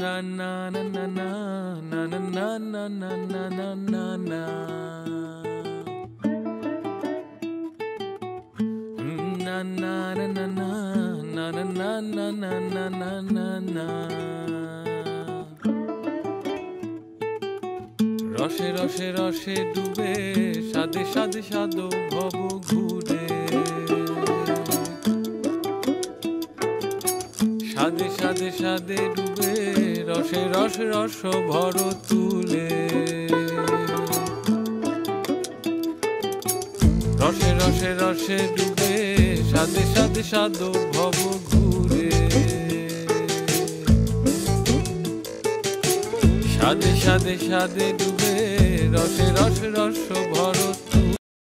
Na na na na na na na na na na na na na. Na na na na na na na na na na na na na. রসে রসে রসে ডুবে সাদে সাদে সাদো ভব ঘুরে সাদে সাদে সাদে ডুবে রসে রসে রস ভর তুলে রসে রসে রসে ডুবে সাদে সাদে সাদো ভব ঘুরে সাদে সাদে সাদে ডুবে রসে রসে রস ভর